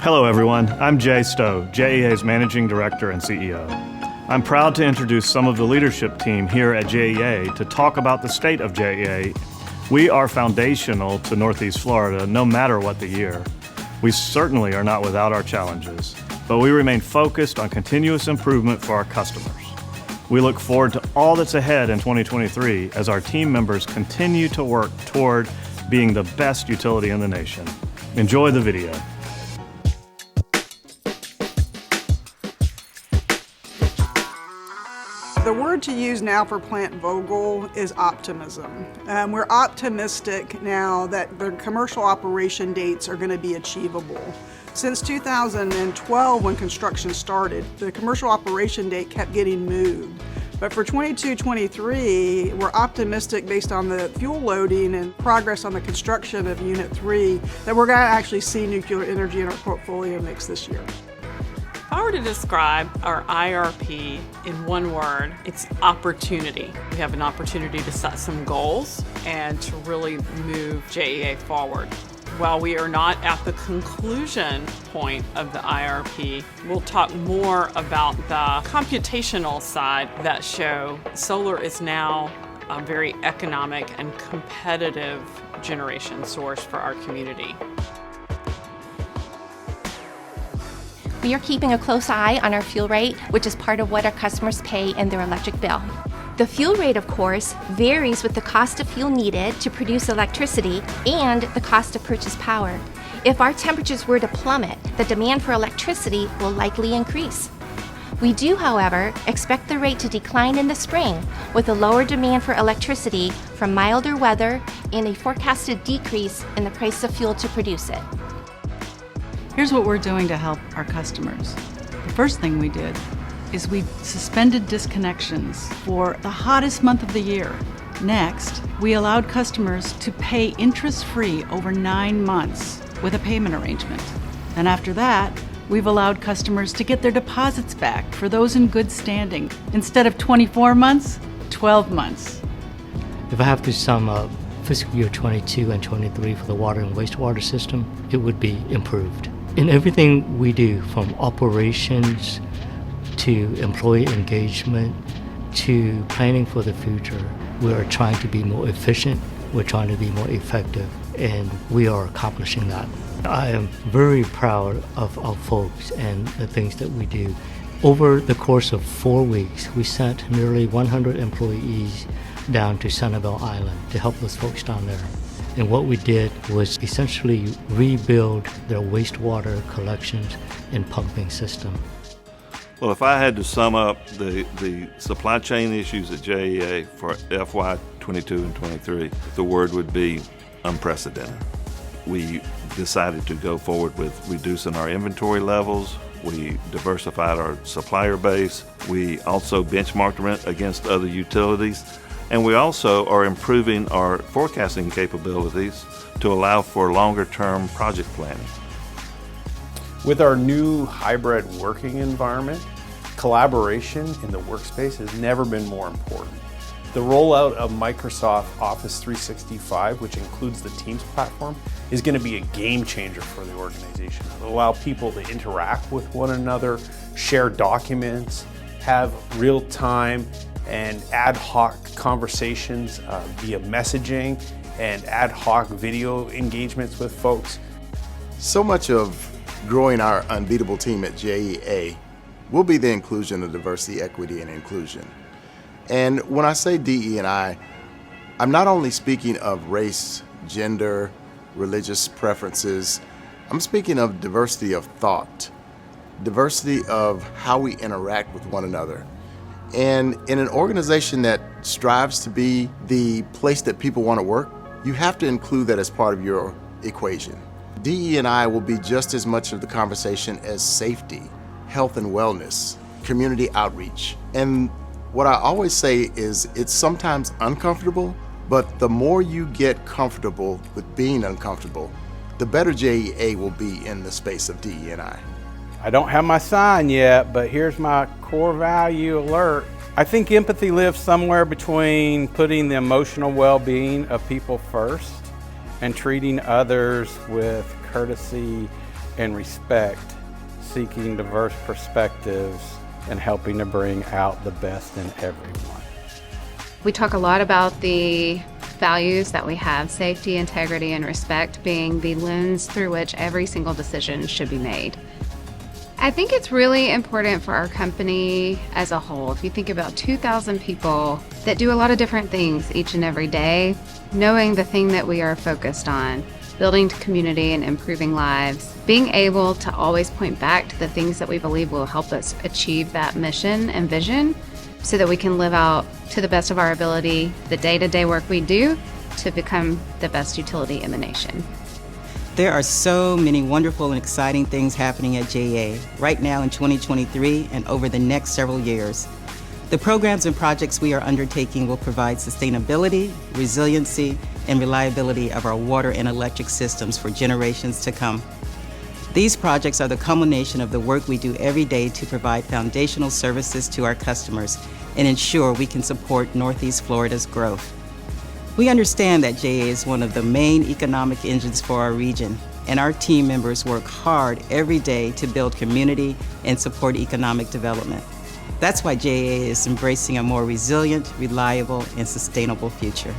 Hello everyone, I'm Jay Stowe, JEA's Managing Director and CEO. I'm proud to introduce some of the leadership team here at JEA to talk about the state of JEA. We are foundational to Northeast Florida no matter what the year. We certainly are not without our challenges, but we remain focused on continuous improvement for our customers. We look forward to all that's ahead in 2023 as our team members continue to work toward being the best utility in the nation. Enjoy the video. The word to use now for Plant VOGTLE is optimism. We're optimistic now that the commercial operation dates are going to be achievable. Since 2012, when construction started, the commercial operation date kept getting moved. But for 22-23, we're optimistic based on the fuel loading and progress on the construction of Unit 3 that we're going to actually see nuclear energy in our portfolio mix this year. If I were to describe our IRP in one word, it's opportunity. We have an opportunity to set some goals and to really move JEA forward. While we are not at the conclusion point of the IRP, we'll talk more about the computational side that show solar is now a very economic and competitive generation source for our community. We are keeping a close eye on our fuel rate, which is part of what our customers pay in their electric bill. The fuel rate, of course, varies with the cost of fuel needed to produce electricity and the cost of purchased power. If our temperatures were to plummet, the demand for electricity will likely increase. We do, however, expect the rate to decline in the spring with a lower demand for electricity from milder weather and a forecasted decrease in the price of fuel to produce it. Here's what we're doing to help our customers. The first thing we did is we suspended disconnections for the hottest month of the year. Next, we allowed customers to pay interest-free over 9 months with a payment arrangement. And after that, we've allowed customers to get their deposits back for those in good standing. Instead of 24 months, 12 months. If I have to sum up fiscal year 22 and 23 for the water and wastewater system, it would be improved. In everything we do, from operations to employee engagement to planning for the future, we are trying to be more efficient, we're trying to be more effective, and we are accomplishing that. I am very proud of our folks and the things that we do. Over the course of 4 weeks, we sent nearly 100 employees down to Sanibel Island to help those folks down there. And what we did was essentially rebuild their wastewater collections and pumping system. Well, if I had to sum up the supply chain issues at JEA for FY 22 and 23, the word would be unprecedented. We decided to go forward with reducing our inventory levels. We diversified our supplier base. We also benchmarked against other utilities. And we also are improving our forecasting capabilities to allow for longer-term project planning. With our new hybrid working environment, collaboration in the workspace has never been more important. The rollout of Microsoft Office 365, which includes the Teams platform, is going to be a game changer for the organization. It'll allow people to interact with one another, share documents, have real-time and ad hoc conversations via messaging and ad hoc video engagements with folks. So much of growing our unbeatable team at JEA will be the inclusion of diversity, equity, and inclusion. And when I say DE&I, I'm not only speaking of race, gender, religious preferences, I'm speaking of diversity of thought, diversity of how we interact with one another. And in an organization that strives to be the place that people want to work, you have to include that as part of your equation. DE&I will be just as much of the conversation as safety, health and wellness, community outreach. And what I always say is it's sometimes uncomfortable, but the more you get comfortable with being uncomfortable, the better JEA will be in the space of DE&I. I don't have my sign yet, but here's my core value alert. I think empathy lives somewhere between putting the emotional well-being of people first and treating others with courtesy and respect, seeking diverse perspectives, and helping to bring out the best in everyone. We talk a lot about the values that we have, safety, integrity, and respect being the lens through which every single decision should be made. I think it's really important for our company as a whole. If you think about 2,000 people that do a lot of different things each and every day, knowing the thing that we are focused on, building community and improving lives, being able to always point back to the things that we believe will help us achieve that mission and vision so that we can live out to the best of our ability the day-to-day work we do to become the best utility in the nation. There are so many wonderful and exciting things happening at JEA right now in 2023 and over the next several years. The programs and projects we are undertaking will provide sustainability, resiliency, and reliability of our water and electric systems for generations to come. These projects are the culmination of the work we do every day to provide foundational services to our customers and ensure we can support Northeast Florida's growth. We understand that JEA is one of the main economic engines for our region, and our team members work hard every day to build community and support economic development. That's why JEA is embracing a more resilient, reliable, and sustainable future.